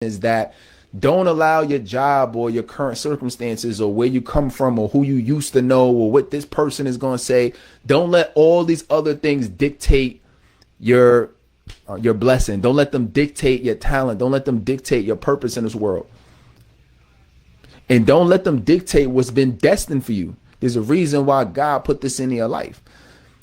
is that don't allow your job or your current circumstances or where you come from or who you used to know or what this person is going to say. Don't let all these other things dictate your blessing. Don't let them dictate your talent. Don't let them dictate your purpose in this world. And don't let them dictate what's been destined for you. There's a reason why God put this in your life.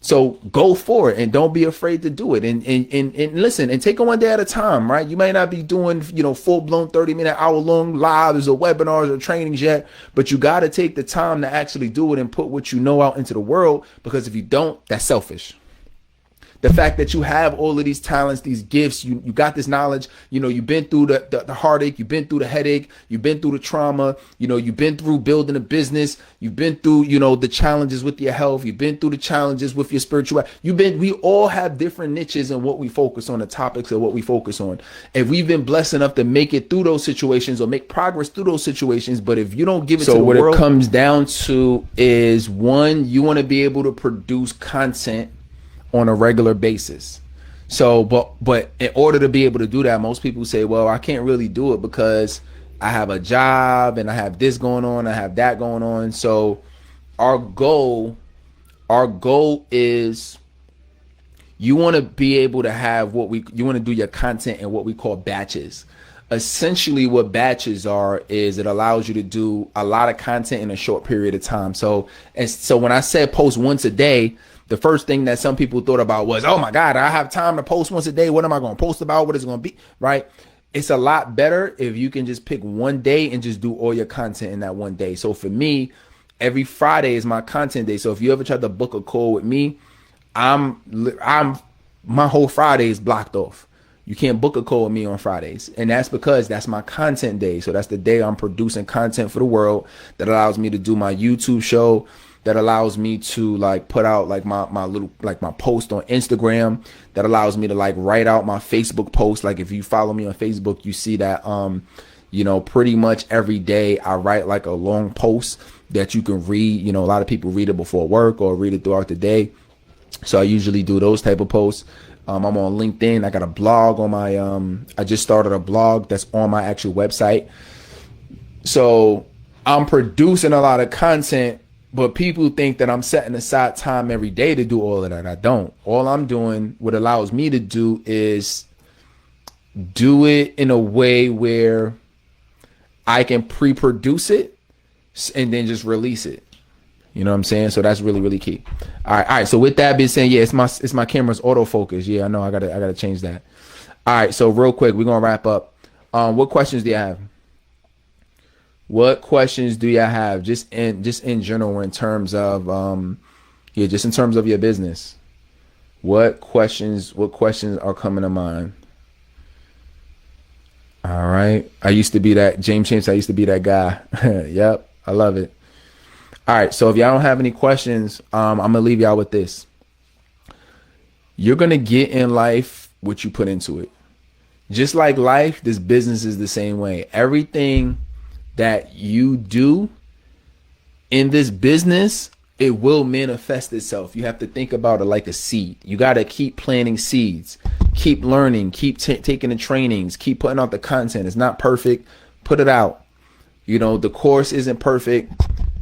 So go for it and don't be afraid to do it. And listen, and take it one day at a time, right? You may not be doing, full blown 30-minute, hour long lives or webinars or trainings yet, but you got to take the time to actually do it and put what you know out into the world, because if you don't, that's selfish. The fact that you have all of these talents, these gifts, you got this knowledge, you've been through the heartache, you've been through the headache, you've been through the trauma, you've been through building a business, you've been through, the challenges with your health, you've been through the challenges with your spirituality. We all have different niches in what we focus on, the topics of what we focus on. And we've been blessed enough to make it through those situations or make progress through those situations. But if you don't give it to the world. So what it comes down to is, one, you want to be able to produce content on a regular basis. So, but in order to be able to do that, most people say, well, I can't really do it because I have a job and I have this going on, I have that going on. So our goal is you want to be able to have you want to do your content in what we call batches. Essentially what batches are is it allows you to do a lot of content in a short period of time. So when I said post once a day, the first thing that some people thought about was, oh my God, I have time to post once a day. What am I going to post about? What is it going to be? Right? It's a lot better if you can just pick one day and just do all your content in that one day. So for me, every Friday is my content day. So if you ever try to book a call with me, my whole Friday is blocked off. You can't book a call with me on Fridays. And that's because that's my content day. So that's the day I'm producing content for the world that allows me to do my YouTube show, that allows me to put out my little my post on Instagram, that allows me to write out my Facebook post. Like if you follow me on Facebook, you see that pretty much every day I write a long post that you can read. A lot of people read it before work or read it throughout the day. So I usually do those type of posts. I'm on LinkedIn. I got a blog on my I just started a blog that's on my actual website. So I'm producing a lot of content. But people think that I'm setting aside time every day to do all of that. I don't. All I'm doing, what allows me to do, is do it in a way where I can pre-produce it and then just release it. You know what I'm saying? So that's really, really key. All right. So with that being said, yeah, it's my camera's autofocus. Yeah, I know. I gotta change that. All right. So real quick, we're gonna wrap up. What questions do you have? What questions do you have just in general, in terms of just in terms of your business? What questions are coming to mind? All right. I used to be that James Chance. I used to be that guy. Yep. I love it. All right. So if y'all don't have any questions, I'm going to leave y'all with this. You're going to get in life what you put into it. Just like life, this business is the same way. Everything that you do in this business, it will manifest itself. You have to think about it like a seed. You got to keep planting seeds, keep learning, keep taking the trainings, keep putting out the content. It's not perfect. Put it out. The course isn't perfect.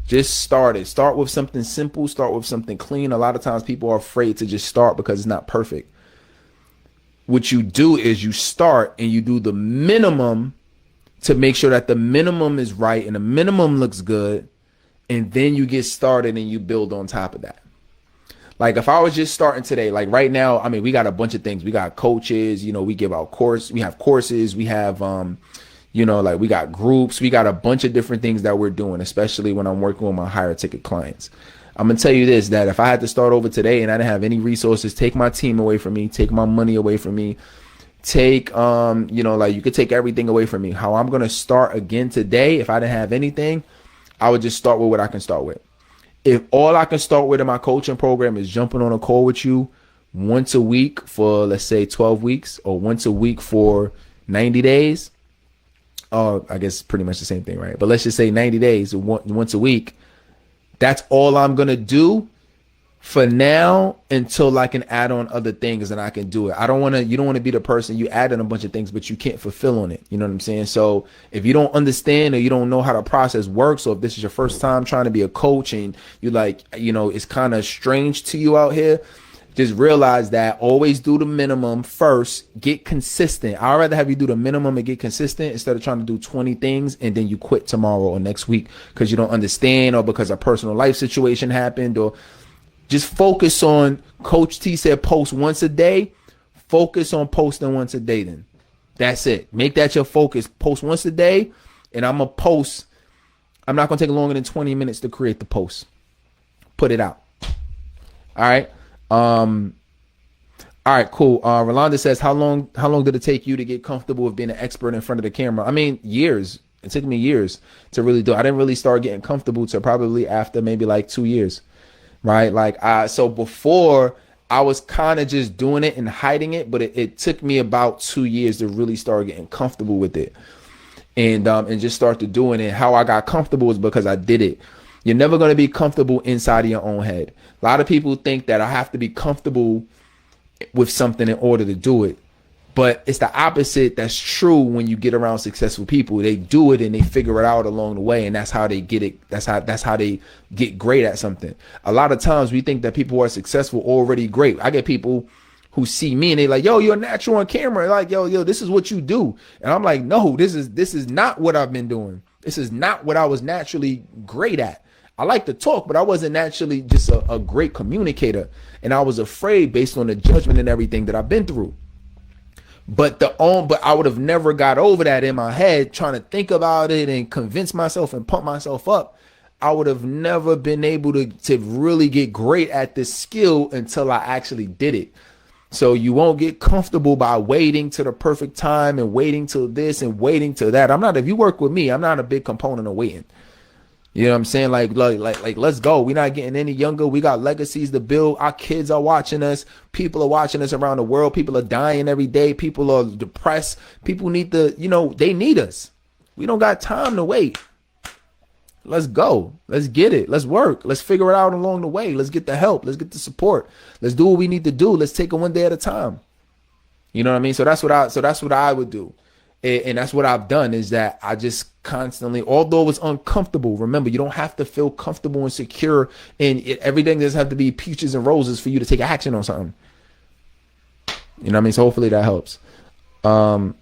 Just start it. Start with something simple. Start with something clean. A lot of times people are afraid to just start because it's not perfect. What you do is you start and you do the minimum to make sure that the minimum is right and the minimum looks good. And then you get started and you build on top of that. Like if I was just starting today, like right now, I mean, we got a bunch of things. We got coaches, we give out we have courses, we have, we got groups, we got a bunch of different things that we're doing, especially when I'm working with my higher ticket clients. I'm going to tell you this, that if I had to start over today and I didn't have any resources, take my team away from me, take my money away from me, take, you could take everything away from me. How I'm going to start again today, if I didn't have anything, I would just start with what I can start with. If all I can start with in my coaching program is jumping on a call with you once a week for, let's say, 12 weeks or once a week for 90 days, I guess pretty much the same thing, right? But let's just say 90 days, once a week. That's all I'm going to do for now, until I can add on other things and I can do it. You don't want to be the person you add in a bunch of things, but you can't fulfill on it. You know what I'm saying? So if you don't understand or you don't know how the process works, or if this is your first time trying to be a coach and you like, it's kind of strange to you out here, just realize that always do the minimum first, get consistent. I'd rather have you do the minimum and get consistent instead of trying to do 20 things and then you quit tomorrow or next week because you don't understand or because a personal life situation happened. Or just focus on, Coach T said post once a day. Focus on posting once a day then. That's it. Make that your focus. Post once a day, and I'm going to post. I'm not going to take longer than 20 minutes to create the post. Put it out. All right. All right, cool. Rolanda says, how long did it take you to get comfortable with being an expert in front of the camera? I mean, years. It took me years to really do. I didn't really start getting comfortable till probably after maybe like 2 years. Right. So before I was kind of just doing it and hiding it, but it took me about 2 years to really start getting comfortable with it and just start to doing it. How I got comfortable is because I did it. You're never going to be comfortable inside of your own head. A lot of people think that I have to be comfortable with something in order to do it. But it's the opposite that's true when you get around successful people. They do it and they figure it out along the way, and that's how they get it. That's how they get great at something. A lot of times we think that people who are successful already great. I get people who see me and they like, yo, you're natural on camera. Like, yo, this is what you do. And I'm like, no, this is not what I've been doing. This is not what I was naturally great at. I like to talk, but I wasn't naturally just a great communicator. And I was afraid based on the judgment and everything that I've been through. But I would have never got over that in my head, trying to think about it and convince myself and pump myself up. I would have never been able to really get great at this skill until I actually did it. So you won't get comfortable by waiting to the perfect time and waiting till this and waiting till that. If you work with me, I'm not a big component of waiting. You know what I'm saying? Like, let's go. We're not getting any younger. We got legacies to build. Our kids are watching us. People are watching us around the world. People are dying every day. People are depressed. People need they need us. We don't got time to wait. Let's go. Let's get it. Let's work. Let's figure it out along the way. Let's get the help. Let's get the support. Let's do what we need to do. Let's take it one day at a time. You know what I mean? So that's what I would do. And that's what I've done, is that I just constantly, although it's uncomfortable, remember, you don't have to feel comfortable and secure, and everything doesn't have to be peaches and roses for you to take action on something. You know what I mean? So hopefully that helps. There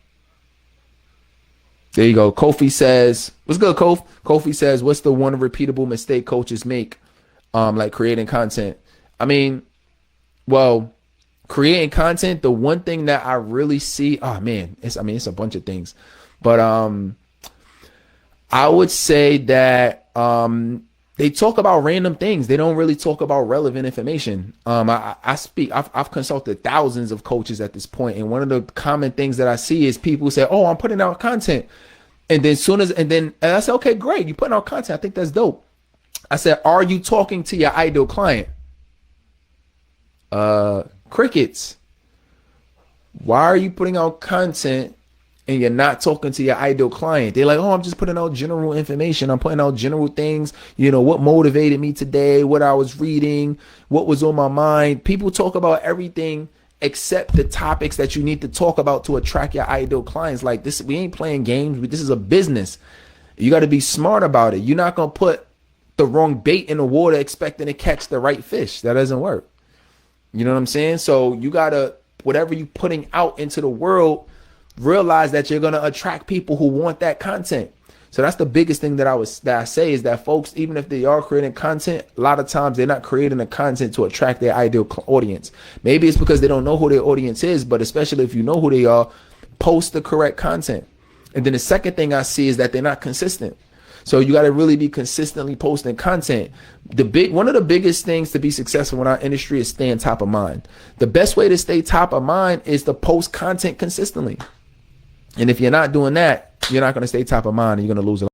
you go. Kofi says, what's good, Kofi? Kofi says, what's the one repeatable mistake coaches make? Like creating content. I mean, well, creating content, the one thing that I really see, it's a bunch of things, but I would say that they talk about random things. They don't really talk about relevant information. I've consulted thousands of coaches at this point, and one of the common things that I see is people say, oh, I'm putting out content, and then I say, okay, great, you're putting out content, I think that's dope. I said, are you talking to your ideal client? Crickets. Why are you putting out content and you're not talking to your ideal client? They're like, oh, I'm just putting out general information. I'm putting out general things. What motivated me today, what I was reading, what was on my mind. People talk about everything except the topics that you need to talk about to attract your ideal clients. Like this, we ain't playing games. This is a business. You got to be smart about it. You're not going to put the wrong bait in the water expecting to catch the right fish. That doesn't work. You know what I'm saying? So you gotta, whatever you putting out into the world, realize that you're gonna attract people who want that content. So that's the biggest thing that I say is that folks, even if they are creating content, a lot of times they're not creating the content to attract their ideal audience. Maybe it's because they don't know who their audience is, but especially if you know who they are, post the correct content. And then the second thing I see is that they're not consistent. So you got to really be consistently posting content. One of the biggest things to be successful in our industry is staying top of mind. The best way to stay top of mind is to post content consistently. And if you're not doing that, you're not going to stay top of mind, and you're going to lose a lot.